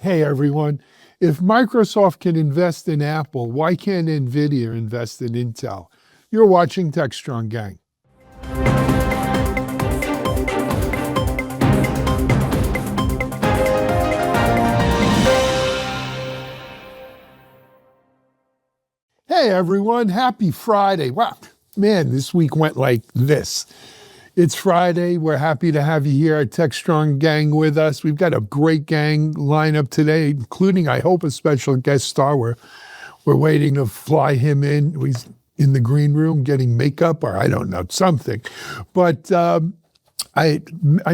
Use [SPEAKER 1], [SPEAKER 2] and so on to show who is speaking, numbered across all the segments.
[SPEAKER 1] Hey everyone, if Microsoft can invest in Apple, why can't Nvidia invest in Intel? You're watching TechStrong Gang. Hey everyone, happy Friday. Wow, man, this week went like this. It's Friday. We're happy to have you here at TechStrong Gang with us. We've got a great gang lineup today, including, I hope, a special guest star. We're waiting to fly him in. He's in the green room getting makeup, or I don't know, something. But I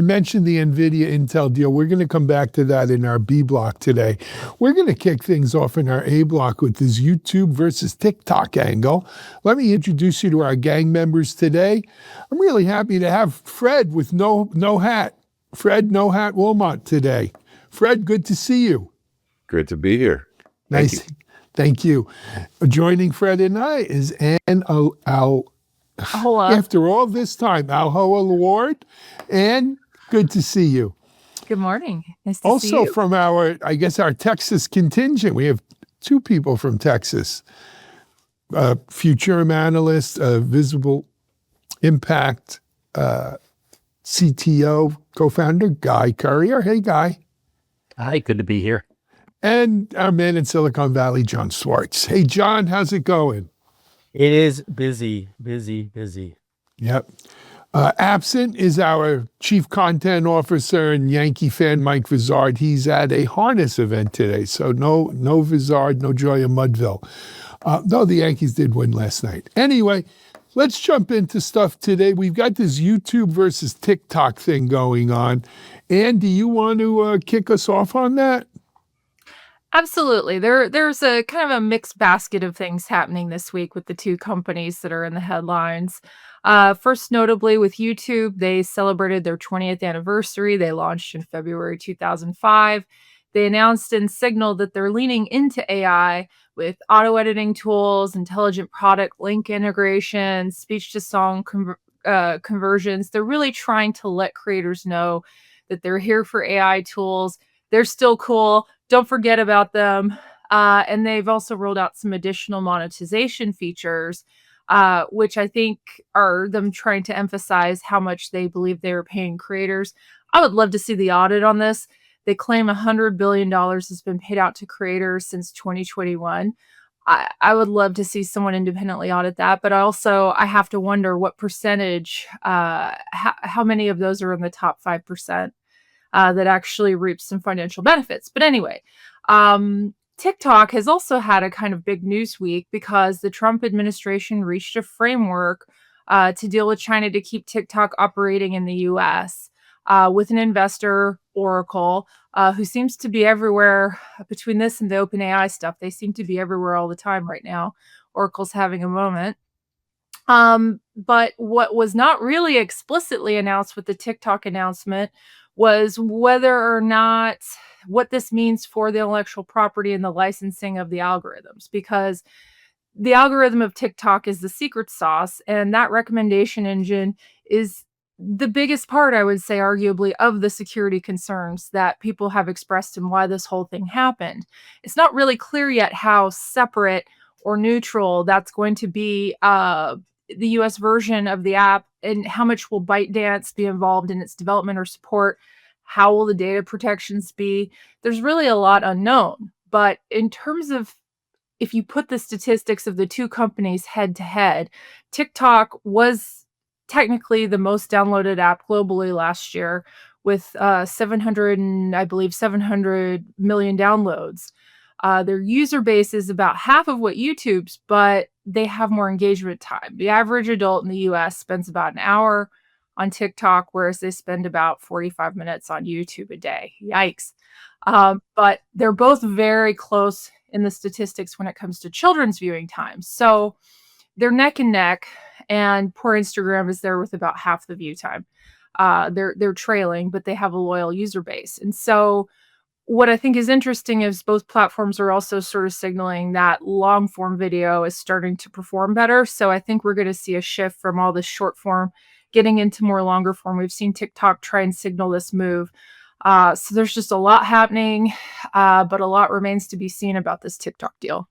[SPEAKER 1] mentioned the Nvidia Intel deal. We're going to come back to that in our B block today. We're going to kick things off in our A block with this YouTube versus TikTok angle. Let me introduce you to our gang members today. I'm really happy to have Fred with no hat. Fred No Hat Wilmot today. Fred, good to see you.
[SPEAKER 2] Great to be here.
[SPEAKER 1] Nice. Thank you. Joining Fred and I is Ann after all this time, Alhoa Ward. Ann, good to see you.
[SPEAKER 3] Good morning. Nice to see
[SPEAKER 1] Also
[SPEAKER 3] you.
[SPEAKER 1] from our Texas contingent, we have two people from Texas. Futurum analyst, Visible Impact CTO, co-founder, Guy Currier. Hey, Guy.
[SPEAKER 4] Hi, good to be here.
[SPEAKER 1] And our man in Silicon Valley, John Swartz. Hey, John, how's it going?
[SPEAKER 4] It is busy.
[SPEAKER 1] Yep. Absent is our chief content officer and Yankee fan, Mike Vizard. He's at a harness event today, so no Vizard, no Joy of Mudville. Though the Yankees did win last night. Anyway, let's jump into stuff today. We've got this YouTube versus TikTok thing going on. Ann, do you want to kick us off on that?
[SPEAKER 3] Absolutely. There's a kind of a mixed basket of things happening this week with the two companies that are in the headlines. First notably with YouTube, they celebrated their 20th anniversary. They launched in February 2005. They announced and signaled that they're leaning into AI with auto editing tools, intelligent product link integration, speech to song conversions. They're really trying to let creators know that they're here for AI tools. They're still cool. Don't forget about them. And they've also rolled out some additional monetization features, which I think are them trying to emphasize how much they believe they were paying creators. I would love to see the audit on this. They claim $100 billion has been paid out to creators since 2021. I would love to see someone independently audit that, but I have to wonder what percentage, how many of those are in the top 5%. That actually reaps some financial benefits. But anyway, TikTok has also had a kind of big news week because the Trump administration reached a framework to deal with China to keep TikTok operating in the US with an investor, Oracle, who seems to be everywhere between this and the OpenAI stuff. They seem to be everywhere all the time right now. Oracle's having a moment. But what was not really explicitly announced with the TikTok announcement was whether or not what this means for the intellectual property and the licensing of the algorithms, because the algorithm of TikTok is the secret sauce, and that recommendation engine is the biggest part, I would say, arguably, of the security concerns that people have expressed and why this whole thing happened. It's not really clear yet how separate or neutral that's going to be, the US version of the app, and how much will ByteDance be involved in its development or support? How will the data protections be? There's really a lot unknown. But in terms of if you put the statistics of the two companies head to head, TikTok was technically the most downloaded app globally last year with 700 million downloads. Their user base is about half of what YouTube's, but they have more engagement time. The average adult in the US spends about an hour on TikTok, whereas they spend about 45 minutes on YouTube a day. Yikes. But they're both very close in the statistics when it comes to children's viewing time. So they're neck and neck, and poor Instagram is there with about half the view time. They're trailing, but they have a loyal user base. And so what I think is interesting is both platforms are also sort of signaling that long form video is starting to perform better. So I think we're going to see a shift from all this short form getting into more longer form. We've seen TikTok try and signal this move. So there's just a lot happening, but a lot remains to be seen about this TikTok deal.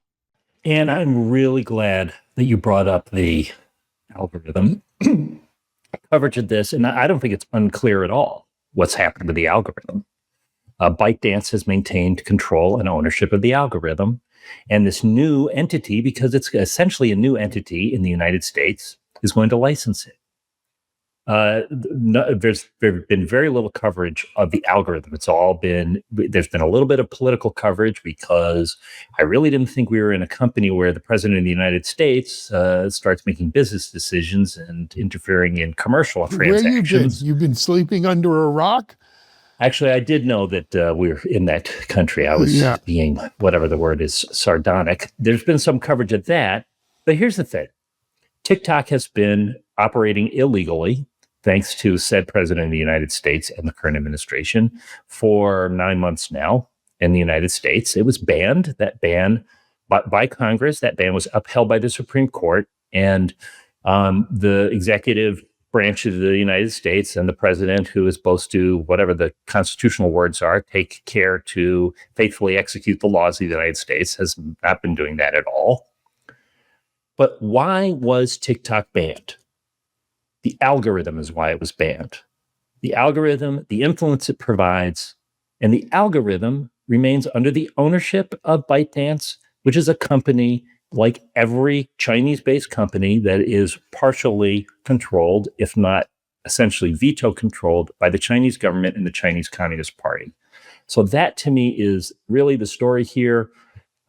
[SPEAKER 2] And I'm really glad that you brought up the algorithm coverage of this. And I don't think it's unclear at all what's happened to the algorithm. ByteDance has maintained control and ownership of the algorithm. And this new entity, because it's essentially a new entity in the United States, is going to license it. There's been very little coverage of the algorithm. There's been a little bit of political coverage because I really didn't think we were in a company where the president of the United States starts making business decisions and interfering in commercial transactions.
[SPEAKER 1] You've been sleeping under a rock?
[SPEAKER 2] Actually, I did know that we're in that country. I was being, whatever the word is, sardonic. There's been some coverage of that. But here's the thing. TikTok has been operating illegally, thanks to said president of the United States and the current administration, for 9 months now in the United States. It was banned. That ban by Congress, that ban was upheld by the Supreme Court. And the executive branch of the United States and the president, who is supposed to, whatever the constitutional words are, take care to faithfully execute the laws of the United States, has not been doing that at all. But why was TikTok banned? The algorithm is why it was banned. The algorithm, the influence it provides, and the algorithm remains under the ownership of ByteDance, which is a company like every Chinese-based company that is partially controlled, if not essentially veto-controlled, by the Chinese government and the Chinese Communist Party. So that, to me, is really the story here.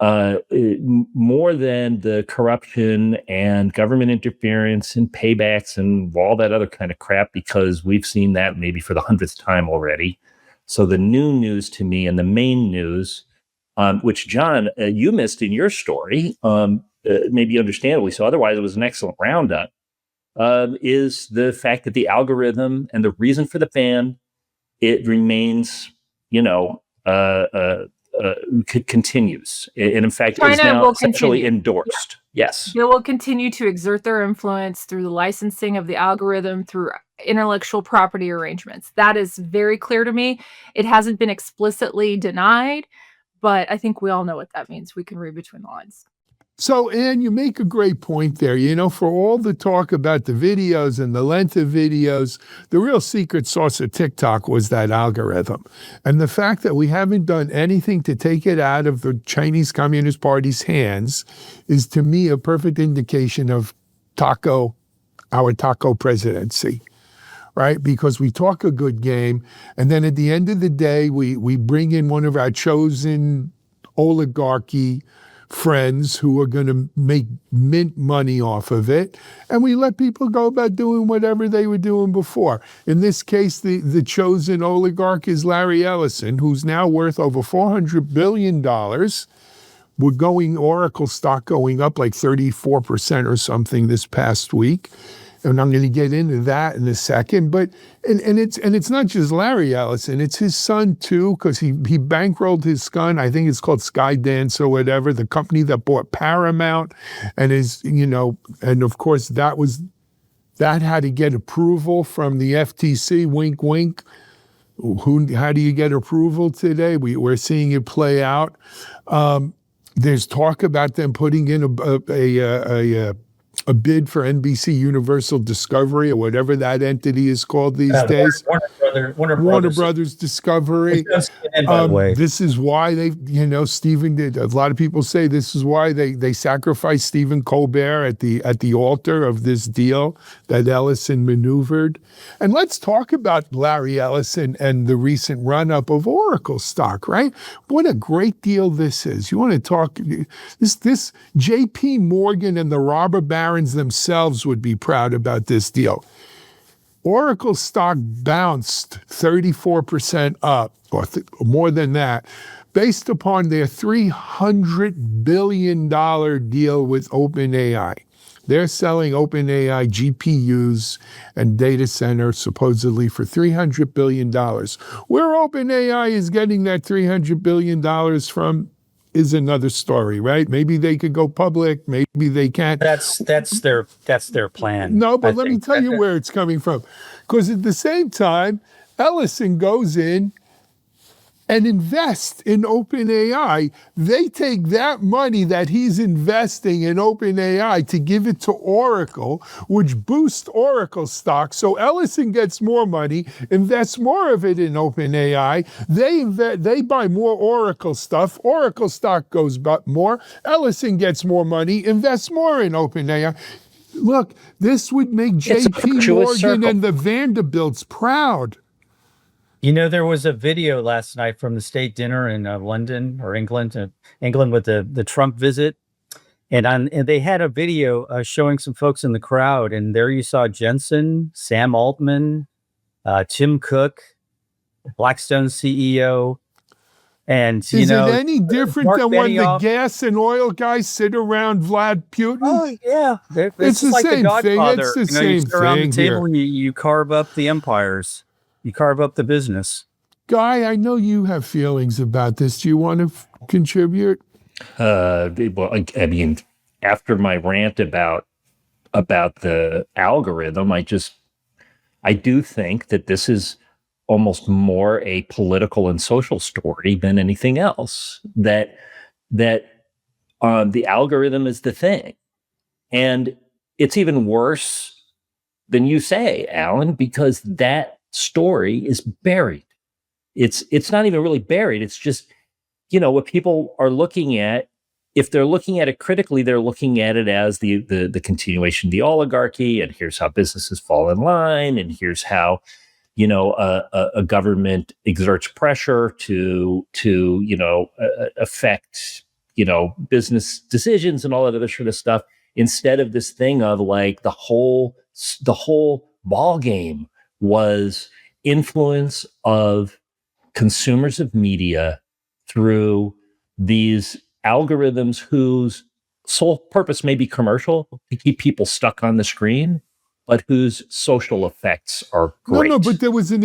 [SPEAKER 2] More than the corruption and government interference and paybacks and all that other kind of crap, because we've seen that maybe for the 100th time already. So the new news to me, and the main news, which, John, you missed in your story, maybe understandably so, otherwise it was an excellent roundup, is the fact that the algorithm and the reason for the ban, it remains, continues. And in fact,
[SPEAKER 3] China
[SPEAKER 2] is now
[SPEAKER 3] will
[SPEAKER 2] essentially
[SPEAKER 3] continue.
[SPEAKER 2] endorsed. Yes.
[SPEAKER 3] They will continue to exert their influence through the licensing of the algorithm, through intellectual property arrangements. That is very clear to me. It hasn't been explicitly denied, but I think we all know what that means. We can read between the lines.
[SPEAKER 1] So, Ann, you make a great point there. For all the talk about the videos and the length of videos, the real secret sauce of TikTok was that algorithm. And the fact that we haven't done anything to take it out of the Chinese Communist Party's hands is, to me, a perfect indication of our taco presidency. Right? Because we talk a good game, and then at the end of the day, we bring in one of our chosen oligarchy friends who are going to make mint money off of it, and we let people go about doing whatever they were doing before. In this case, the chosen oligarch is Larry Ellison, who's now worth over $400 billion. Oracle stock going up like 34% or something this past week. And I'm going to get into that in a second. But and it's not just Larry Ellison, it's his son too, because he bankrolled his son. I think it's called Skydance or whatever, the company that bought Paramount, and and of course that had to get approval from the FTC. Wink, wink. How do you get approval today? We're seeing it play out. There's talk about them putting in a bid for NBC Universal Discovery, or whatever that entity is called these days. Warner Brothers Discovery. This is why Stephen did. A lot of people say this is why they sacrificed Stephen Colbert at the altar of this deal that Ellison maneuvered. And let's talk about Larry Ellison and the recent run-up of Oracle stock, right? What a great deal this is. You want to talk, this J.P. Morgan and the robber barons themselves would be proud about this deal. Oracle stock bounced 34% up, or more than that, based upon their $300 billion deal with OpenAI. They're selling OpenAI GPUs and data center supposedly for $300 billion. Where OpenAI is getting that $300 billion from is another story, right? Maybe they could go public, maybe they can't.
[SPEAKER 4] That's their plan.
[SPEAKER 1] No, but let me tell you where it's coming from. Because at the same time, Ellison goes in and invest in OpenAI, they take that money that he's investing in OpenAI to give it to Oracle, which boosts Oracle stock. So Ellison gets more money, invests more of it in OpenAI. They buy more Oracle stuff. Oracle stock goes up more. Ellison gets more money, invests more in OpenAI. Look, this would make JP Morgan and the Vanderbilts proud.
[SPEAKER 4] You know, there was a video last night from the state dinner in London or England with the Trump visit. And they had a video showing some folks in the crowd. And there you saw Jensen, Sam Altman, Tim Cook, Blackstone CEO. And,
[SPEAKER 1] is it any different than when the gas and oil guys sit around Vlad Putin?
[SPEAKER 4] Oh, yeah.
[SPEAKER 1] It's the
[SPEAKER 4] like
[SPEAKER 1] same
[SPEAKER 4] the
[SPEAKER 1] thing. It's the
[SPEAKER 4] you
[SPEAKER 1] same
[SPEAKER 4] sit around
[SPEAKER 1] thing
[SPEAKER 4] the table
[SPEAKER 1] here.
[SPEAKER 4] and you carve up the empires. You carve up the business.
[SPEAKER 1] Guy, I know you have feelings about this. Do you want to contribute?
[SPEAKER 2] Well, I mean, after my rant about the algorithm, I do think that this is almost more a political and social story than anything else. That the algorithm is the thing, and it's even worse than you say, Alan, because that story is buried. It's not even really buried. It's just, what people are looking at. If they're looking at it critically, they're looking at it as the continuation of the oligarchy, and here's how businesses fall in line, and here's how a government exerts pressure to affect business decisions and all that other sort of stuff, instead of this thing of like the whole ball game was influence of consumers of media through these algorithms whose sole purpose may be commercial, to keep people stuck on the screen, but whose social effects are great.
[SPEAKER 1] No, but there was an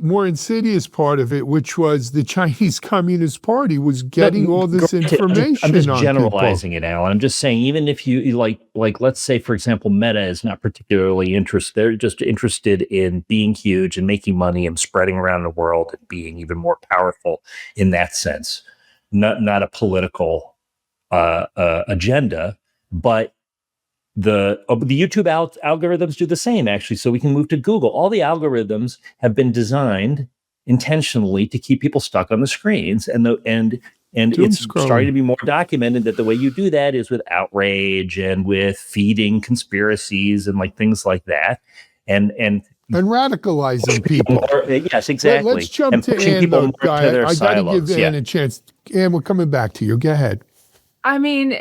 [SPEAKER 1] more insidious part of it, which was the Chinese Communist Party was getting all this information.
[SPEAKER 2] I'm just
[SPEAKER 1] on
[SPEAKER 2] generalizing
[SPEAKER 1] people.
[SPEAKER 2] it, Alan. I'm just saying, even if you like, let's say, for example, Meta is not particularly interested. They're just interested in being huge and making money and spreading around the world and being even more powerful in that sense. Not a political agenda, but the YouTube algorithms do the same, actually. So we can move to Google. All the algorithms have been designed intentionally to keep people stuck on the screens, and it's starting to be more documented that the way you do that is with outrage and with feeding conspiracies and like things like that, and
[SPEAKER 1] radicalizing people.
[SPEAKER 2] Yes, exactly.
[SPEAKER 1] Let's jump to Ann, though, Guy. I got to give Ann a chance. Ann, we're coming back to you. Go ahead.
[SPEAKER 3] I mean,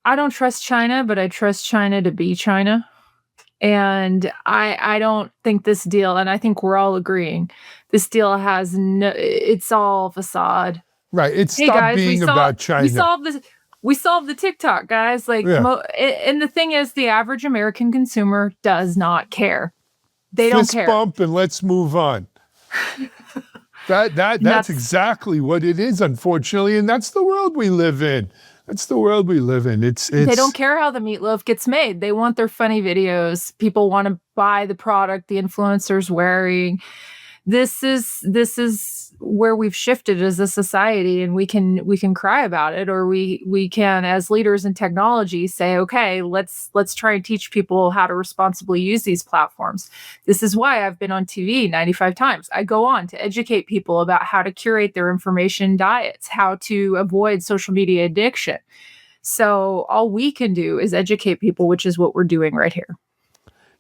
[SPEAKER 3] I don't trust China, but I trust China to be China. And I don't think this deal, and I think we're all agreeing, this deal has it's all facade.
[SPEAKER 1] Right. It stopped being about China.
[SPEAKER 3] We solved the TikTok, guys. And the thing is, the average American consumer does not care. They don't care.
[SPEAKER 1] Fist bump and let's move on. That's exactly what it is, unfortunately, and that's the world we live in. It's
[SPEAKER 3] they don't care how the meatloaf gets made. They want their funny videos. People want to buy the product the influencer's wearing. This is where we've shifted as a society, and we can cry about it, or we can, as leaders in technology, say, okay, let's try and teach people how to responsibly use these platforms. This is why I've been on TV 95 times. I go on to educate people about how to curate their information diets, how to avoid social media addiction. So all we can do is educate people, which is what we're doing right here.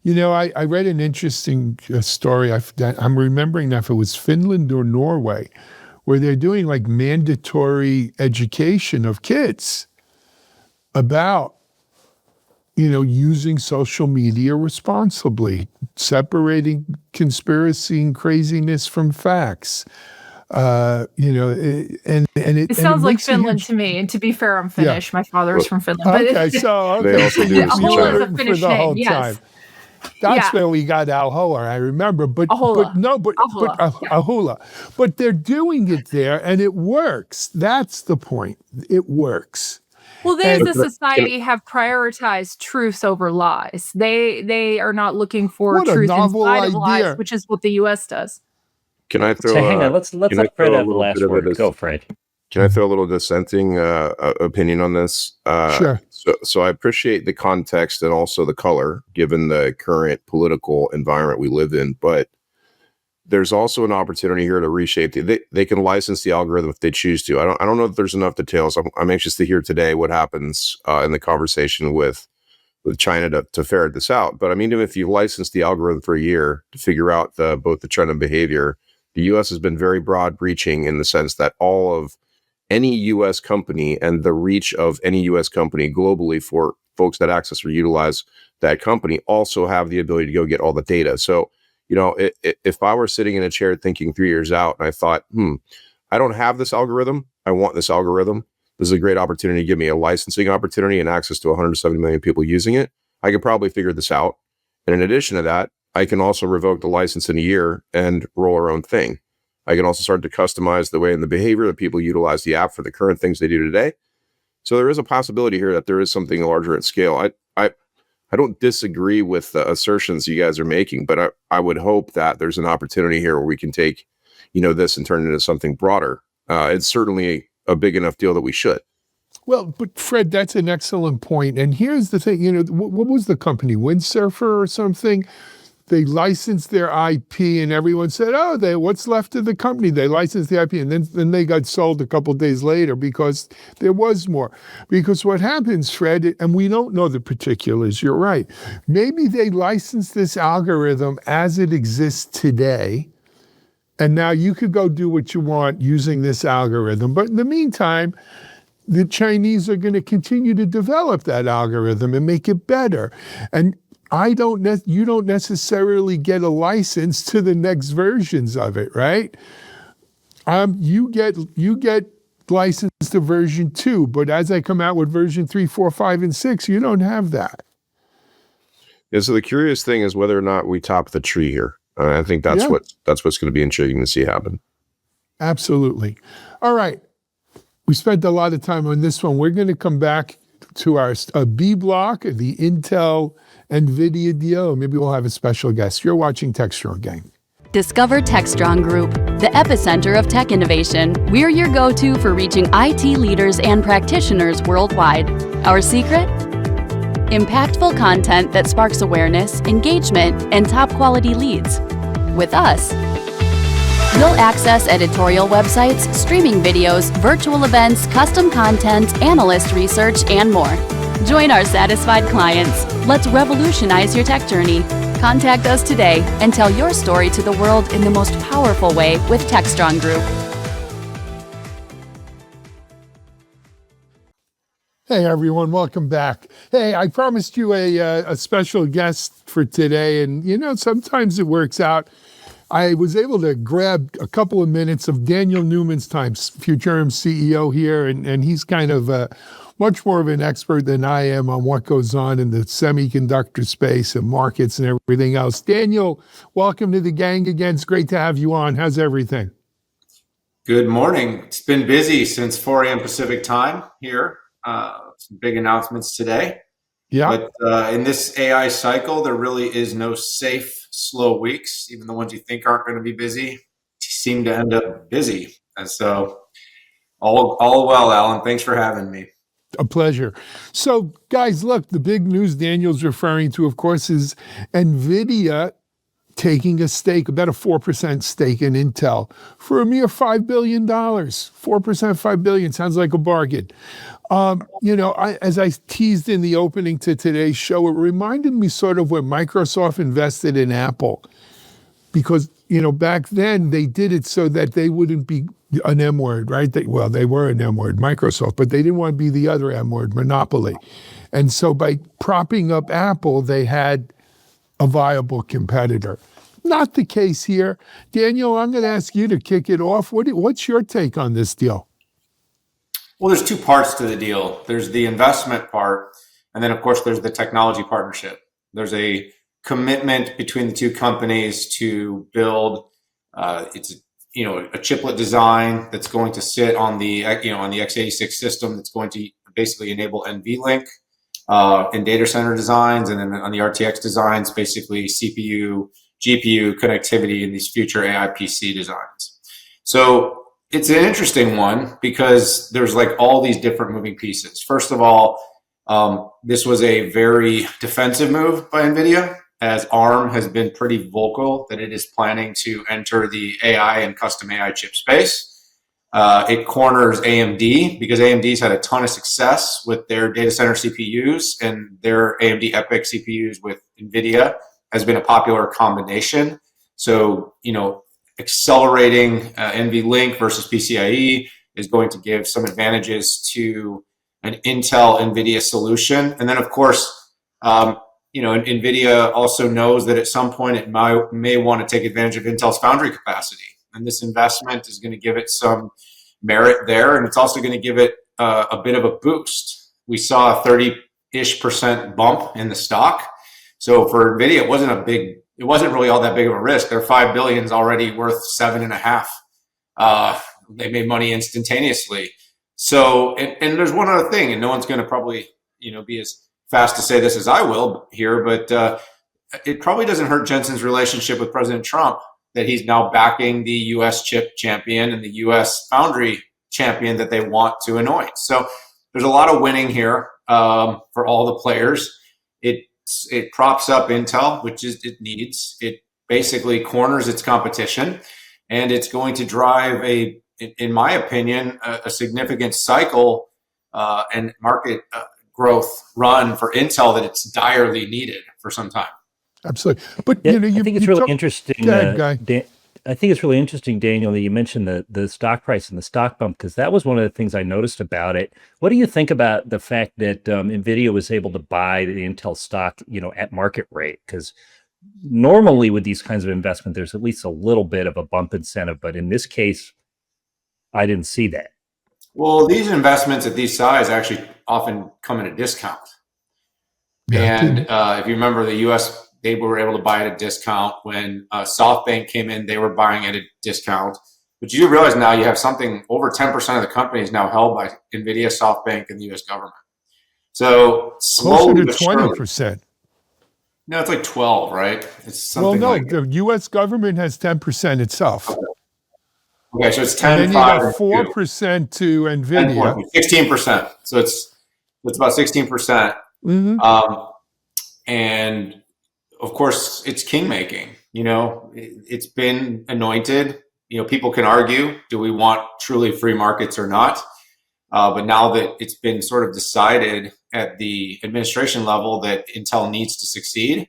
[SPEAKER 1] I read an interesting story. I'm remembering now if it was Finland or Norway, where they're doing like mandatory education of kids about, using social media responsibly, separating conspiracy and craziness from facts.
[SPEAKER 3] It sounds like Finland to me. And to be fair, I'm Finnish. Yeah. My father is from Finland.
[SPEAKER 1] Okay, so you were rooting for the whole time. That's where we got Ahola, I remember. Ahola. But they're doing it there, and it works. That's the point. It works.
[SPEAKER 3] Well, they as a society have prioritized truth over lies. They are not looking for truth inside of lies, which is what the U.S. does.
[SPEAKER 5] Can I throw?
[SPEAKER 2] So hang on, let's
[SPEAKER 5] can
[SPEAKER 2] let
[SPEAKER 5] I
[SPEAKER 2] Fred
[SPEAKER 5] throw a
[SPEAKER 2] have the
[SPEAKER 5] little
[SPEAKER 2] last
[SPEAKER 5] bit of a
[SPEAKER 2] word. Go, Fred.
[SPEAKER 5] Can I throw a little dissenting opinion on this?
[SPEAKER 1] Sure.
[SPEAKER 5] So I appreciate the context and also the color, given the current political environment we live in. But there's also an opportunity here to reshape. They can license the algorithm if they choose to. I don't know if there's enough details. I'm anxious to hear today what happens in the conversation with China to ferret this out. But I mean, even if you license the algorithm for a year to figure out both the trend and behavior, the U.S. has been very broad reaching in the sense that all of any U.S. company and the reach of any U.S. company globally for folks that access or utilize that company also have the ability to go get all the data. So, if I were sitting in a chair thinking 3 years out and I thought, I don't have this algorithm, I want this algorithm. This is a great opportunity to give me a licensing opportunity and access to 170 million people using it. I could probably figure this out. And in addition to that, I can also revoke the license in a year and roll our own thing. I can also start to customize the way and the behavior that people utilize the app for the current things they do today. So there is a possibility here that there is something larger at scale. I don't disagree with the assertions you guys are making, but I would hope that there's an opportunity here where we can take, this and turn it into something broader. It's certainly a big enough deal that we should.
[SPEAKER 1] Well, but Fred, that's an excellent point. And here's the thing, what was the company, Windsurfer or something? They licensed their IP and everyone said, what's left of the company? They licensed the IP and then they got sold a couple of days later because there was more. Because what happens, Fred, and we don't know the particulars, you're right. Maybe they licensed this algorithm as it exists today. And now you could go do what you want using this algorithm. But in the meantime, the Chinese are going to continue to develop that algorithm and make it better. And you don't necessarily get a license to the next versions of it, right? You get licensed to version 2, but as I come out with version 3, 4, 5, and 6, you don't have that.
[SPEAKER 5] Yeah, so the curious thing is whether or not we top the tree here. I think that's what's going to be intriguing to see happen.
[SPEAKER 1] Absolutely. All right. We spent a lot of time on this one. We're going to come back to our B block, the Intel Nvidia deal. Maybe we'll have a special guest. You're watching TechStrong, gang.
[SPEAKER 6] Discover TechStrong Group, the epicenter of tech innovation. We're your go-to for reaching IT leaders and practitioners worldwide. Our secret? Impactful content that sparks awareness, engagement, and top-quality leads. With us, you'll access editorial websites, streaming videos, virtual events, custom content, analyst research, and more. Join our satisfied clients. Let's revolutionize your tech journey. Contact us today and tell your story to the world in the most powerful way with TechStrong Group.
[SPEAKER 1] Hey everyone, welcome back. Hey, I promised you a special guest for today, and sometimes it works out. I was able to grab a couple of minutes of Daniel Newman's time, Futurum CEO here, and he's kind of much more of an expert than I am on what goes on in the semiconductor space and markets and everything else. Daniel, welcome to the gang again. It's great to have you on. How's everything?
[SPEAKER 7] Good morning. It's been busy since 4 a.m. Pacific time here. Some big announcements today.
[SPEAKER 1] Yeah.
[SPEAKER 7] But in this AI cycle, there really is no safe, slow weeks. Even the ones you think aren't going to be busy seem to end up busy. And so all well, Alan. Thanks for having me.
[SPEAKER 1] A pleasure. So, guys, look, the big news Daniel's referring to, of course, is Nvidia taking a stake, about a 4% stake in Intel for a mere $5 billion. 4%, $5 billion. Sounds like a bargain. As I teased in the opening to today's show, it reminded me sort of when Microsoft invested in Apple. Because, back then they did it so that they wouldn't be an M word, right? They were an M word, Microsoft, but they didn't want to be the other M word, monopoly. And so by propping up Apple, they had a viable competitor. Not the case here. Daniel, I'm going to ask you to kick it off. What's your take on this deal?
[SPEAKER 7] Well, there's two parts to the deal. There's the investment part, and then, of course, there's the technology partnership. There's a commitment between the two companies to build a chiplet design that's going to sit on the x86 system that's going to basically enable NVLink in data center designs, and then on the RTX designs, basically CPU GPU connectivity in these future AI PC designs. So it's an interesting one because there's like all these different moving pieces. First of all, this was a very defensive move by NVIDIA, as ARM has been pretty vocal that it is planning to enter the AI and custom AI chip space. It corners AMD because AMD's had a ton of success with their data center CPUs, and their AMD EPYC CPUs with NVIDIA has been a popular combination. So, accelerating NVLink versus PCIe is going to give some advantages to an Intel NVIDIA solution. And then, of course, NVIDIA also knows that at some point it may want to take advantage of Intel's foundry capacity. And this investment is going to give it some merit there. And it's also going to give it a bit of a boost. We saw a 30-ish% bump in the stock. So for NVIDIA, it wasn't really all that big of a risk. Their $5 billion is already worth $7.5. They made money instantaneously. So, and there's one other thing, and no one's going to probably, be as fast to say this as I will here, but it probably doesn't hurt Jensen's relationship with President Trump that he's now backing the U.S. chip champion and the U.S. foundry champion that they want to anoint. So there's a lot of winning here for all the players. It props up Intel, which it needs. It basically corners its competition, and it's going to drive in my opinion, a significant cycle and market growth run for Intel that it's direly needed for some time.
[SPEAKER 1] Absolutely. But
[SPEAKER 2] I think it's really interesting.
[SPEAKER 1] Guy.
[SPEAKER 2] I think it's really interesting, Daniel, that you mentioned the stock price and the stock bump, because that was one of the things I noticed about it. What do you think about the fact that Nvidia was able to buy the Intel stock, at market rate? Because normally with these kinds of investment, there's at least a little bit of a bump incentive, but in this case, I didn't see that.
[SPEAKER 7] Well, these investments at these size actually often come at a discount.
[SPEAKER 1] Yeah,
[SPEAKER 7] and if you remember, the U.S., they were able to buy at a discount. When SoftBank came in, they were buying at a discount. But you do realize now you have something over 10% of the company is now held by NVIDIA, SoftBank, and the U.S. government. So slowly,
[SPEAKER 1] closer to 20%.
[SPEAKER 7] No, it's like 12, right? It's something
[SPEAKER 1] the U.S. government has 10% itself.
[SPEAKER 7] Okay, so it's 10,
[SPEAKER 1] and then you
[SPEAKER 7] 5,
[SPEAKER 1] got 4% to NVIDIA.
[SPEAKER 7] 16%. So it's about 16%.
[SPEAKER 1] Mm-hmm.
[SPEAKER 7] And of course, it's king making. It's been anointed. People can argue, do we want truly free markets or not? But now that it's been sort of decided at the administration level that Intel needs to succeed,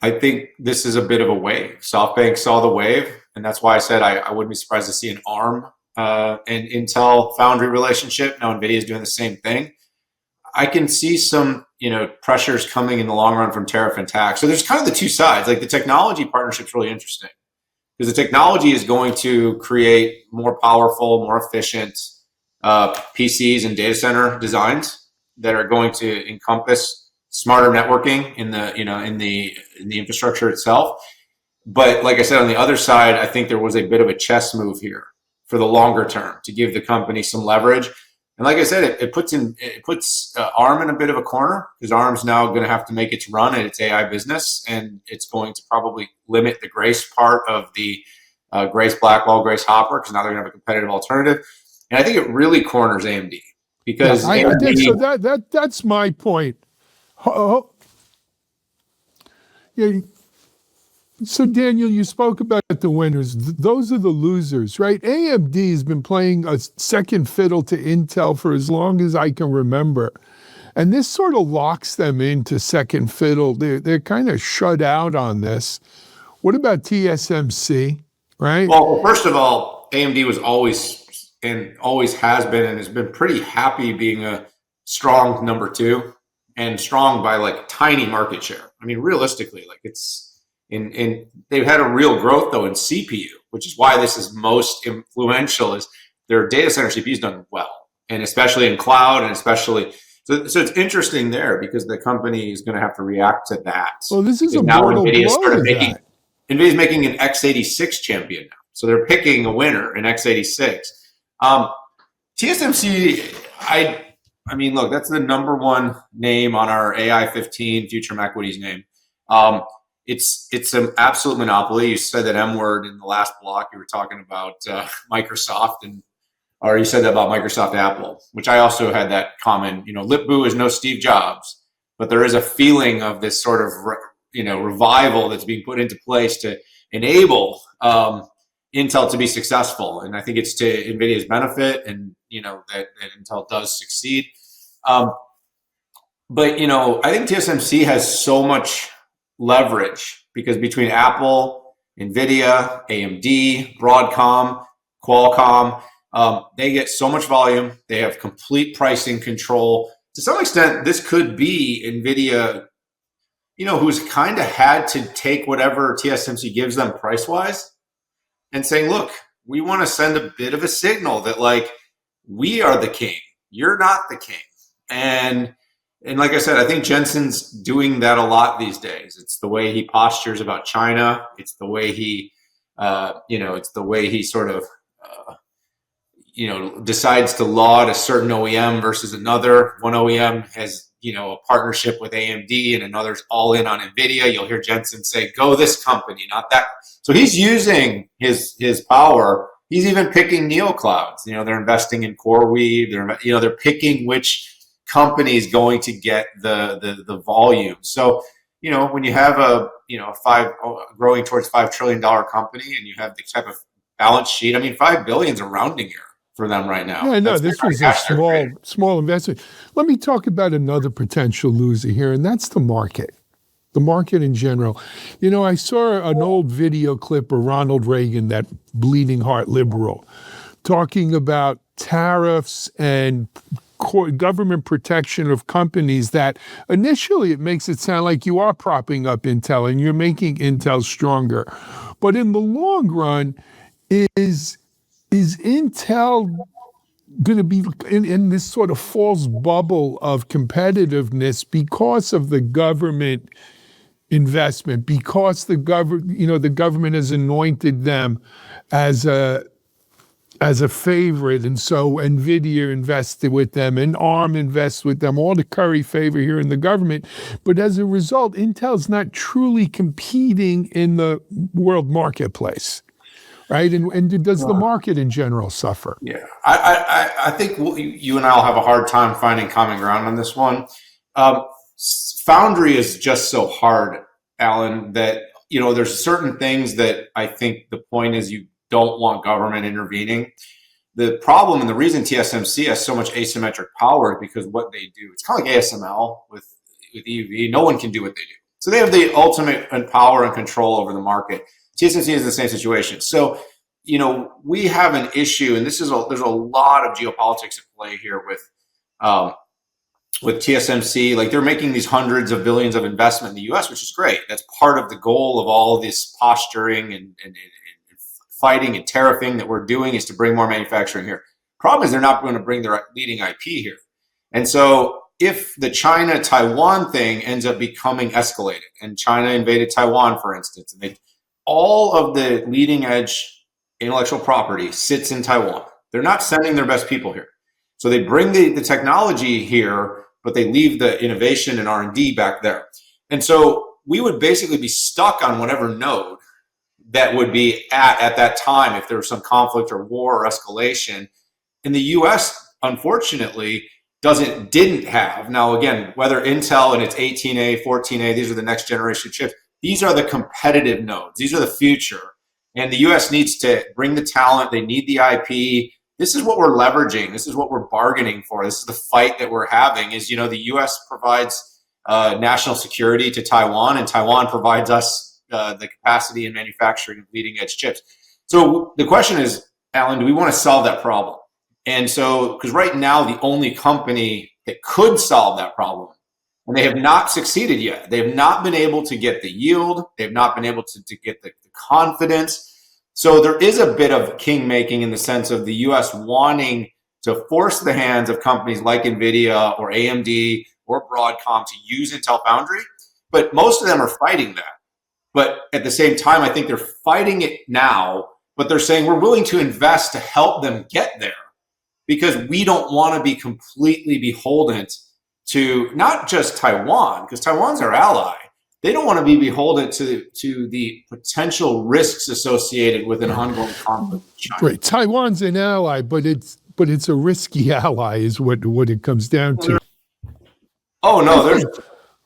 [SPEAKER 7] I think this is a bit of a wave. SoftBank saw the wave, and that's why I said I wouldn't be surprised to see an ARM and Intel foundry relationship. Now NVIDIA is doing the same thing. I can see some pressures coming in the long run from tariff and tax. So there's kind of the two sides. Like the technology partnership is really interesting because the technology is going to create more powerful, more efficient PCs and data center designs that are going to encompass smarter networking in the infrastructure itself. But like I said, on the other side, I think there was a bit of a chess move here for the longer term to give the company some leverage. And like I said, it puts ARM in a bit of a corner because ARM's now going to have to make its run at its AI business, and it's going to probably limit the Grace part of the Grace Blackwell, Grace Hopper, because now they're going to have a competitive alternative. And I think it really corners AMD because
[SPEAKER 1] so that's my point. Yeah. So Daniel, you spoke about the winners. Those are the losers, right? AMD has been playing a second fiddle to Intel for as long as I can remember. And this sort of locks them into second fiddle. They're kind of shut out on this. What about TSMC, right?
[SPEAKER 7] Well, first of all, AMD was always has been and has been pretty happy being a strong number two and strong by like tiny market share. I mean, realistically, like it's they've had a real growth though in CPU, which is why this is most influential is their data center CPU's done well, and especially in cloud and especially so it's interesting there because the company is going to have to react to that.
[SPEAKER 1] Well, this is a mortal blow to that.
[SPEAKER 7] NVIDIA's making an x86 champion now. So they're picking a winner in x86. TSMC, I mean, look, that's the number one name on our AI 15 Future Equities name. it's an absolute monopoly. You said that M word in the last block. You were talking about Microsoft, or you said that about Microsoft Apple, which I also had that comment. Lip boo is no Steve Jobs, but there is a feeling of this sort of revival that's being put into place to enable Intel to be successful, and I think it's to NVIDIA's benefit, and that Intel does succeed. But I think TSMC has so much leverage because between Apple, Nvidia, AMD, Broadcom, Qualcomm, they get so much volume. They have complete pricing control. To some extent, this could be Nvidia, who's kind of had to take whatever TSMC gives them price-wise and saying, look, we want to send a bit of a signal that, like, we are the king. You're not the king. And like I said, I think Jensen's doing that a lot these days. It's the way he postures about China. It's the way he, it's the way he sort of, decides to laud a certain OEM versus another. One OEM has, a partnership with AMD and another's all in on Nvidia. You'll hear Jensen say, go this company, not that. So he's using his power. He's even picking neoclouds. They're investing in CoreWeave. They're picking which company is going to get the volume. So, when you have a growing towards $5 trillion company and you have the type of balance sheet, I mean, $5 billion is a rounding error for them right now.
[SPEAKER 1] Yeah, no, this was a small investment. Let me talk about another potential loser here, and that's the market. The market in general. I saw an old video clip of Ronald Reagan, that bleeding heart liberal, talking about tariffs and government protection of companies that initially it makes it sound like you are propping up Intel and you're making Intel stronger. But in the long run, is Intel going to be in this sort of false bubble of competitiveness because of the government investment, because the government has anointed them as a favorite, and so Nvidia invested with them and ARM invests with them, all to curry favor here in the government. But as a result, Intel's not truly competing in the world marketplace, right? And does the market in general suffer?
[SPEAKER 7] Yeah, I think you and I will have a hard time finding common ground on this one. Foundry is just so hard, Alan, that there's certain things that I think the point is you don't want government intervening. The problem and the reason TSMC has so much asymmetric power is because what they do, it's kind of like ASML with EUV. No one can do what they do. So they have the ultimate power and control over the market. TSMC is in the same situation. So, we have an issue, and there's a lot of geopolitics at play here with TSMC. Like, they're making these hundreds of billions of investment in the US, which is great. That's part of the goal of all this posturing and fighting and tariffing that we're doing, is to bring more manufacturing here. Problem is they're not going to bring their leading IP here. And so if the China-Taiwan thing ends up becoming escalated, and China invaded Taiwan, for instance, and all of the leading edge intellectual property sits in Taiwan. They're not sending their best people here. So they bring the technology here, but they leave the innovation and R&D back there. And so we would basically be stuck on whatever node that would be at that time if there was some conflict or war or escalation. And the US, unfortunately, didn't have. Now, again, whether Intel and its 18A, 14A, these are the next generation chips, these are the competitive nodes. These are the future. And the US needs to bring the talent. They need the IP. This is what we're leveraging. This is what we're bargaining for. This is the fight that we're having is, the US provides national security to Taiwan, and Taiwan provides us the capacity and manufacturing of leading edge chips. So the question is, Alan, do we want to solve that problem? And so, because right now, the only company that could solve that problem, and they have not succeeded yet. They have not been able to get the yield. They've not been able to get the confidence. So there is a bit of king making in the sense of the US wanting to force the hands of companies like Nvidia or AMD or Broadcom to use Intel Foundry. But most of them are fighting that. But at the same time, I think they're fighting it now, but they're saying we're willing to invest to help them get there because we don't want to be completely beholden to not just Taiwan, because Taiwan's our ally, they don't want to be beholden to the potential risks associated with an ongoing conflict with China.
[SPEAKER 1] Right. Taiwan's an ally, but it's a risky ally is what it comes down to.
[SPEAKER 7] Oh no,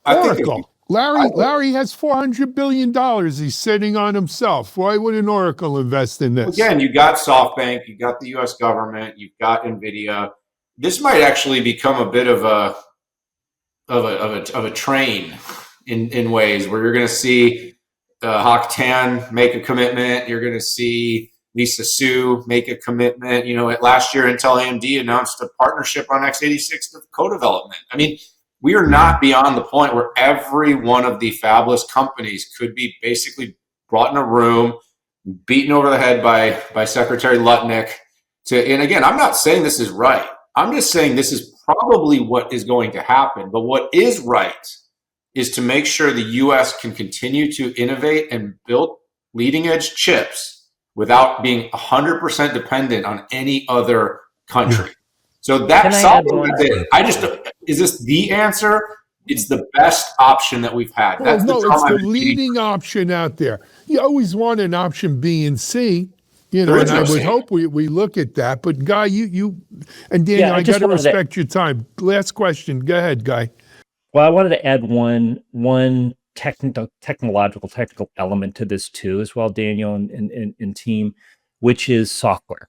[SPEAKER 1] Oracle. Larry has $400 billion he's sitting on himself. Why wouldn't Oracle invest in this?
[SPEAKER 7] Again, you got SoftBank, you got the U.S. government, you've got Nvidia. This might actually become a bit of a train in ways where you're going to see Hock Tan make a commitment. You're going to see Lisa Su make a commitment. Last year, Intel AMD announced a partnership on x86 co-development. I mean, we are not beyond the point where every one of the fabless companies could be basically brought in a room, beaten over the head by Secretary Lutnick. And again, I'm not saying this is right. I'm just saying this is probably what is going to happen. But what is right is to make sure the U.S. can continue to innovate and build leading edge chips without being 100% dependent on any other country. So that's something is this the answer? It's the best option that we've had.
[SPEAKER 1] It's the leading option out there. You always want an option B and C, and I would hope we look at that. But Guy, you and Daniel, I got to respect your time. Last question. Go ahead, Guy.
[SPEAKER 2] Well, I wanted to add one technical element to this too, as well, Daniel and team, which is software.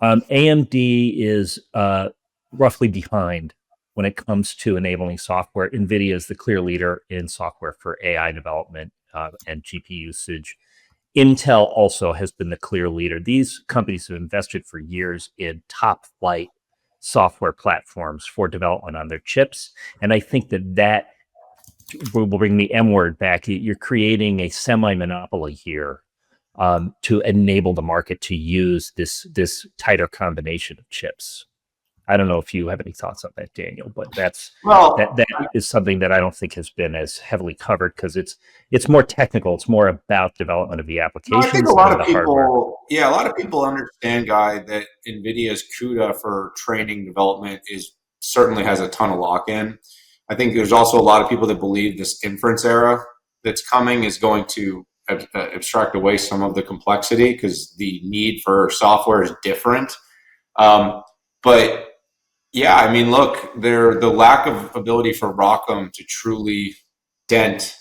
[SPEAKER 2] AMD is roughly behind when it comes to enabling software. Nvidia is the clear leader in software for AI development and GPU usage. Intel also has been the clear leader. These companies have invested for years in top flight software platforms for development on their chips. And I think that will bring the M word back. You're creating a semi-monopoly here to enable the market to use this tighter combination of chips. I don't know if you have any thoughts on that, Daniel, but that is something that I don't think has been as heavily covered because it's more technical. It's more about development of the applications.
[SPEAKER 7] I think a lot of people understand, Guy, that NVIDIA's CUDA for training development certainly has a ton of lock-in. I think there's also a lot of people that believe this inference era that's coming is going to abstract away some of the complexity because the need for software is different. But yeah, I mean, look, the lack of ability for ROCm to truly dent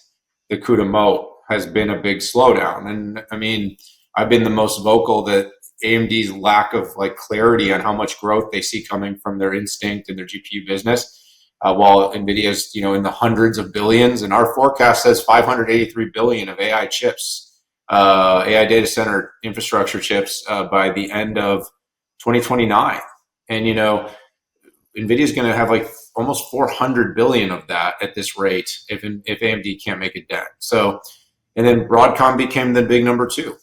[SPEAKER 7] the CUDA moat has been a big slowdown. And I mean, I've been the most vocal that AMD's lack of clarity on how much growth they see coming from their Instinct and their GPU business, while NVIDIA's in the hundreds of billions, and our forecast says 583 billion of AI chips, AI data center infrastructure chips by the end of 2029. And NVIDIA is going to have almost 400 billion of that at this rate if AMD can't make a dent. So, and then Broadcom became the big number 2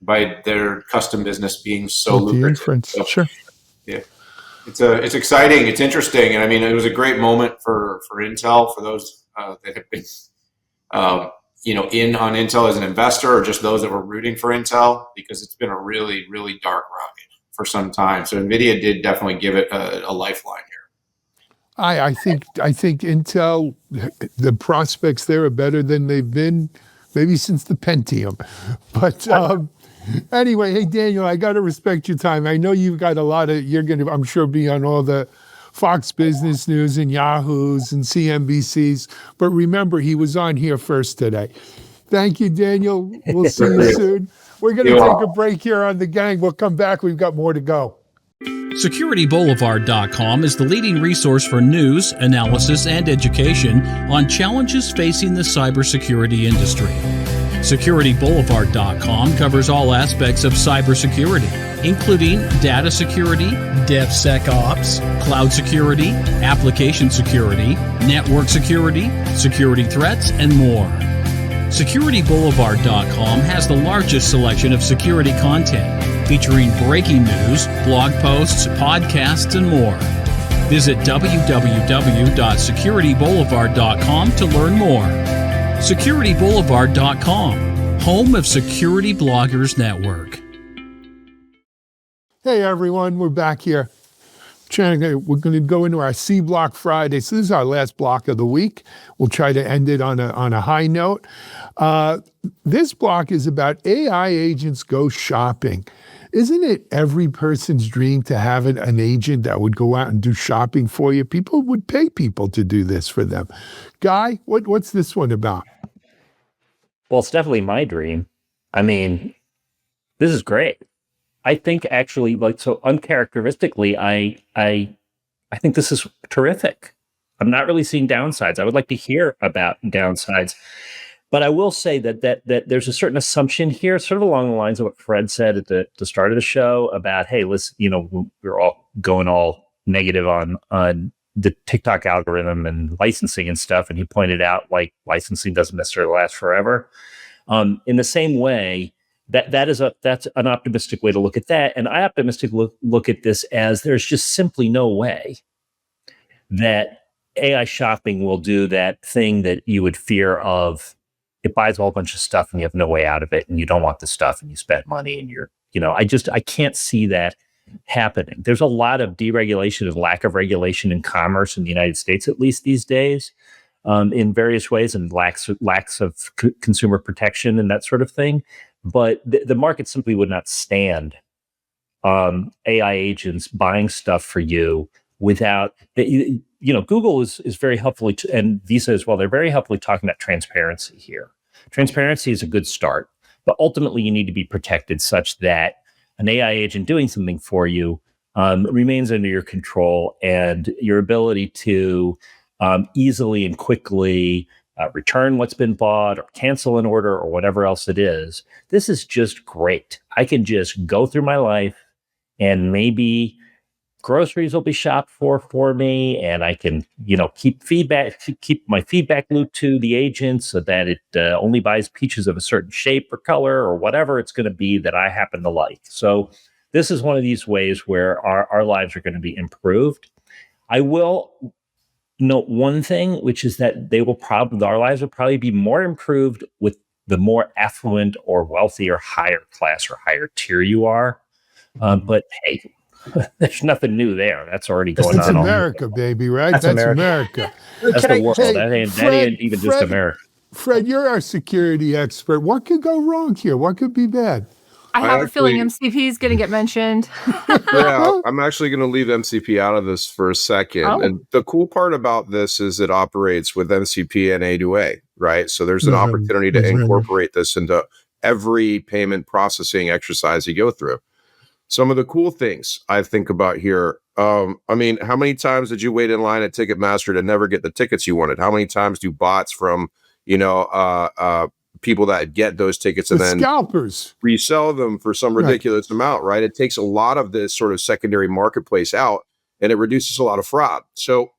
[SPEAKER 7] by their custom business being so lucrative.
[SPEAKER 1] Inference,
[SPEAKER 7] so,
[SPEAKER 1] sure.
[SPEAKER 7] Yeah, it's exciting. It's interesting, and I mean, it was a great moment for Intel, for those that have been in on Intel as an investor, or just those that were rooting for Intel, because it's been a really, really dark ride for some time. So Nvidia did definitely give it a lifeline here.
[SPEAKER 1] I think Intel, the prospects there are better than they've been maybe since the Pentium. But anyway, hey Daniel, I got to respect your time. I know you've got you're going to, I'm sure, be on all the Fox Business News and Yahoo's and CNBC's. But remember, he was on here first today. Thank you, Daniel. We'll see you soon. We're going to take a break here on The Gang. We'll come back. We've got more to go.
[SPEAKER 8] SecurityBoulevard.com is the leading resource for news, analysis, and education on challenges facing the cybersecurity industry. SecurityBoulevard.com covers all aspects of cybersecurity, including data security, DevSecOps, cloud security, application security, network security, security threats, and more. SecurityBoulevard.com has the largest selection of security content, featuring breaking news, blog posts, podcasts, and more. Visit www.securityboulevard.com to learn more. SecurityBoulevard.com, home of Security Bloggers Network.
[SPEAKER 1] Hey everyone, we're back here. Channing, we're going to go into our C Block Friday. So this is our last block of the week. We'll try to end it on a high note. This block is about AI agents go shopping. Isn't it every person's dream to have an agent that would go out and do shopping for you? People would pay people to do this for them. Guy, what's this one about?
[SPEAKER 2] Well, it's definitely my dream. I mean, this is great. I think actually, so uncharacteristically, I think this is terrific. I'm not really seeing downsides. I would like to hear about downsides. But I will say that there's a certain assumption here, sort of along the lines of what Fred said at the start of the show about, hey, listen, we're all going all negative on the TikTok algorithm and licensing and stuff. And he pointed out, like, licensing doesn't necessarily last forever. In the same way, that's an optimistic way to look at that. And I optimistically look at this as there's just simply no way that AI shopping will do that thing that you would fear of. It buys a whole bunch of stuff and you have no way out of it and you don't want the stuff and you spend money and I can't see that happening. There's a lot of deregulation, of lack of regulation in commerce in the United States, at least these days, in various ways, and lacks of consumer protection and that sort of thing. But the market simply would not stand AI agents buying stuff for you without, Google is very helpfully, and Visa as well, they're very helpfully talking about transparency here. Transparency is a good start, but ultimately you need to be protected such that an AI agent doing something for you remains under your control, and your ability to easily and quickly return what's been bought or cancel an order or whatever else it is. This is just great. I can just go through my life and maybe groceries will be shopped for me, and I can, keep my feedback loop to the agent so that it only buys peaches of a certain shape or color or whatever it's going to be that I happen to like. So this is one of these ways where our lives are going to be improved. I will note one thing, which is that our lives will probably be more improved with the more affluent or wealthy or higher class or higher tier you are. But hey, there's nothing new there. That's already going on.
[SPEAKER 1] That's America, baby, right? That's America.
[SPEAKER 2] That's the world. That ain't even just America.
[SPEAKER 1] Fred, you're our security expert. What could go wrong here? What could be bad?
[SPEAKER 3] I have a feeling MCP is going to get mentioned.
[SPEAKER 5] Yeah, I'm actually going to leave MCP out of this for a second.
[SPEAKER 3] Oh.
[SPEAKER 5] And the cool part about this is it operates with MCP and A2A, right? So there's an opportunity to incorporate this into every payment processing exercise you go through. Some of the cool things I think about here. How many times did you wait in line at Ticketmaster to never get the tickets you wanted? How many times do bots from, people that get those tickets and then
[SPEAKER 1] scalpers
[SPEAKER 5] resell them for some ridiculous amount, right? It takes a lot of this sort of secondary marketplace out, and it reduces a lot of fraud. So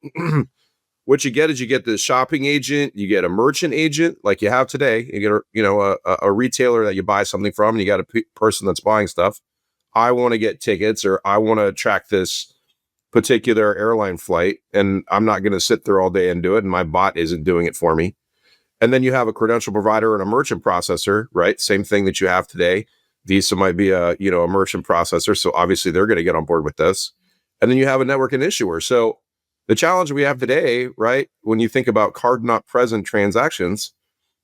[SPEAKER 5] what you get is you get the shopping agent, you get a merchant agent like you have today. You get a retailer that you buy something from, and you got a person that's buying stuff. I want to get tickets, or I want to track this particular airline flight, and I'm not going to sit there all day and do it, and my bot isn't doing it for me. And then you have a credential provider and a merchant processor, right? Same thing that you have today. Visa might be a merchant processor, so obviously they're going to get on board with this. And then you have a network and issuer. So the challenge we have today, right, when you think about card not present transactions,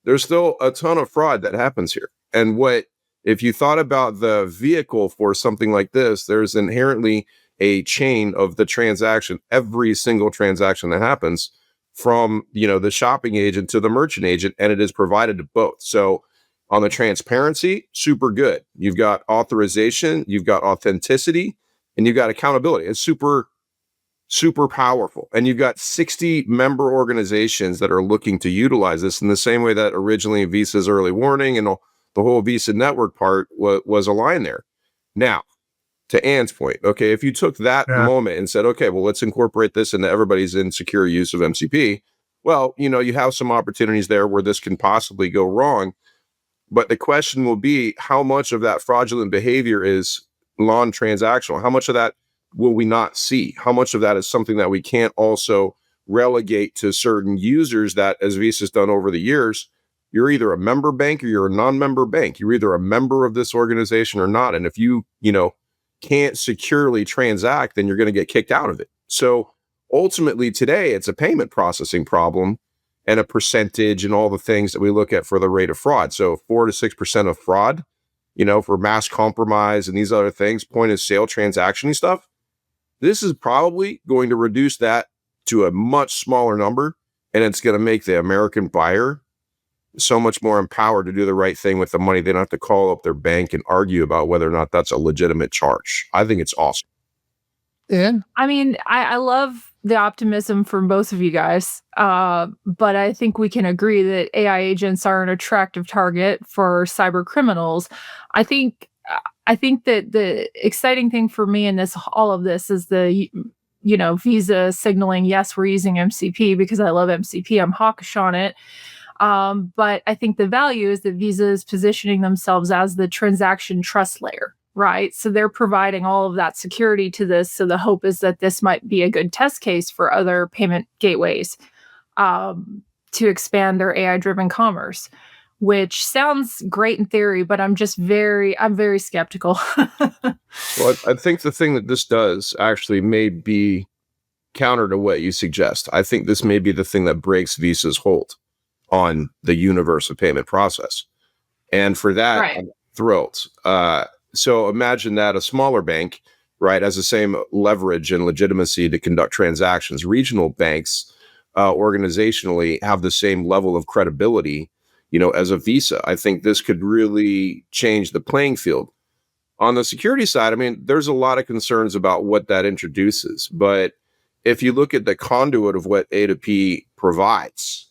[SPEAKER 5] there's still a ton of fraud that happens here. And if you thought about the vehicle for something like this, there's inherently a chain of the transaction, every single transaction that happens from, the shopping agent to the merchant agent, and it is provided to both. So on the transparency, super good. You've got authorization, you've got authenticity, and you've got accountability. It's super, super powerful. And you've got 60 member organizations that are looking to utilize this in the same way that originally Visa's early warning and the whole Visa network part was aligned there. Now, to Ann's point, okay, if you took that moment and said, okay, well, let's incorporate this into everybody's insecure use of MCP, well, you have some opportunities there where this can possibly go wrong. But the question will be, how much of that fraudulent behavior is non-transactional? How much of that will we not see? How much of that is something that we can't also relegate to certain users that, as Visa's done over the years, you're either a member bank or you're a non-member bank. You're either a member of this organization or not. And if you can't securely transact, then you're going to get kicked out of it. So ultimately today it's a payment processing problem and a percentage and all the things that we look at for the rate of fraud. So 4 to 6% of fraud, for mass compromise and these other things, point of sale transaction stuff, this is probably going to reduce that to a much smaller number. And it's going to make the American buyer so much more empowered to do the right thing with the money. They don't have to call up their bank and argue about whether or not that's a legitimate charge. I think it's awesome.
[SPEAKER 1] And
[SPEAKER 3] I mean, I love the optimism from both of you guys, but I think we can agree that AI agents are an attractive target for cyber criminals. I think that the exciting thing for me in all of this is the Visa signaling, yes, we're using MCP because I love MCP. I'm hawkish on it. But I think the value is that Visa is positioning themselves as the transaction trust layer, right? So they're providing all of that security to this. So the hope is that this might be a good test case for other payment gateways to expand their AI-driven commerce, which sounds great in theory, but I'm very skeptical.
[SPEAKER 5] Well, I think the thing that this does actually may be counter to what you suggest. I think this may be the thing that breaks Visa's hold on the universe of payment process. And for that, right, I'm thrilled. So imagine that a smaller bank, right, has the same leverage and legitimacy to conduct transactions. Regional banks organizationally have the same level of credibility, as a Visa. I think this could really change the playing field. On the security side, I mean, there's a lot of concerns about what that introduces. But if you look at the conduit of what A2P provides,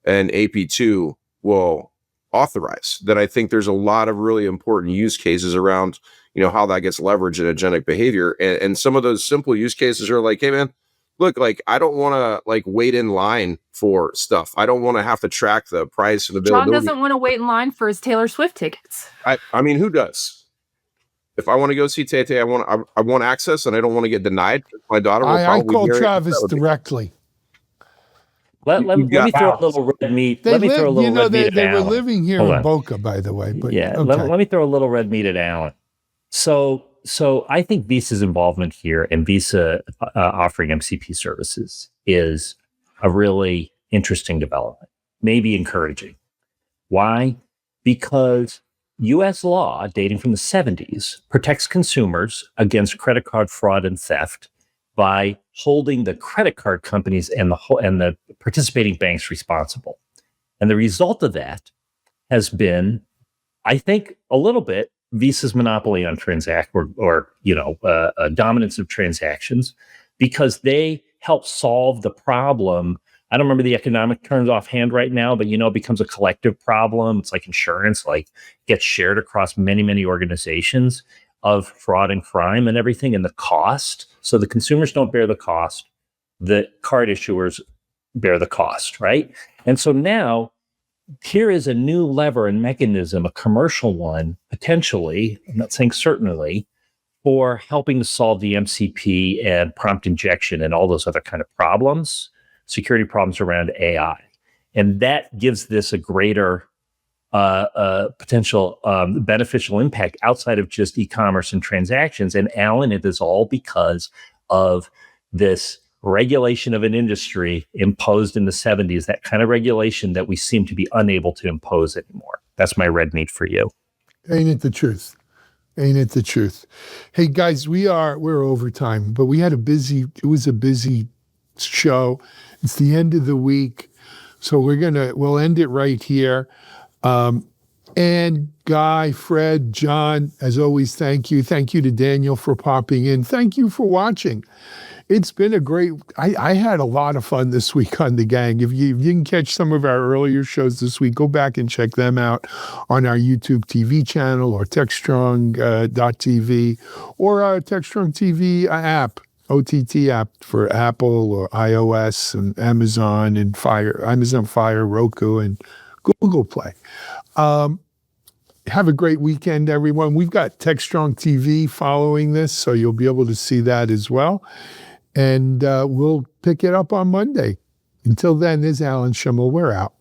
[SPEAKER 5] and AP2 will authorize, then I think there's a lot of really important use cases around, how that gets leveraged in agentic behavior. And some of those simple use cases are like, hey man, look, like, I don't want to wait in line for stuff. I don't want to have to track the price and availability.
[SPEAKER 3] John doesn't want to wait in line for his Taylor Swift tickets.
[SPEAKER 5] I mean, who does? If I want to go see Tay Tay, I want access and I don't want to get denied. My daughter will
[SPEAKER 1] I call Travis directly.
[SPEAKER 2] Let me throw a little red meat. Let me throw a little red meat at Alan.
[SPEAKER 1] They were living here in Boca, by the way. But
[SPEAKER 2] yeah,
[SPEAKER 1] okay.
[SPEAKER 2] let me throw a little red meat at Alan. So I think Visa's involvement here and Visa offering MCP services is a really interesting development, maybe encouraging. Why? Because U.S. law dating from the 70s protects consumers against credit card fraud and theft by holding the credit card companies and the participating banks responsible. And the result of that has been, I think, a little bit Visa's monopoly on dominance of transactions, because they help solve the problem. I don't remember the economic terms offhand right now, but it becomes a collective problem. It's like insurance, gets shared across many, many organizations of fraud and crime and everything, and the cost. So the consumers don't bear the cost. The card issuers bear the cost, right? And so now here is a new lever and mechanism, a commercial one, potentially, I'm not saying certainly, for helping to solve the MCP and prompt injection and all those other kind of problems, security problems around AI. And that gives this a greater potential beneficial impact outside of just e-commerce and transactions. And Alan, it is all because of this regulation of an industry imposed in the 70s, that kind of regulation that we seem to be unable to impose anymore. That's my red meat for you.
[SPEAKER 1] Ain't it the truth? Ain't it the truth? Hey guys, we're over time, but it was a busy show. It's the end of the week. So we'll end it right here. And Guy, Fred, John, as always, thank you. Thank you to Daniel for popping in. Thank you for watching. It's been I had a lot of fun this week on The Gang. If you didn't catch some of our earlier shows this week, go back and check them out on our YouTube TV channel or TechStrong.tv or our TechStrong TV app, OTT app for Apple or iOS and Amazon Fire, Roku, and Google Play. Have a great weekend, everyone. We've got TechStrong TV following this, so you'll be able to see that as well. And we'll pick it up on Monday. Until then, this is Alan Schimmel. We're out.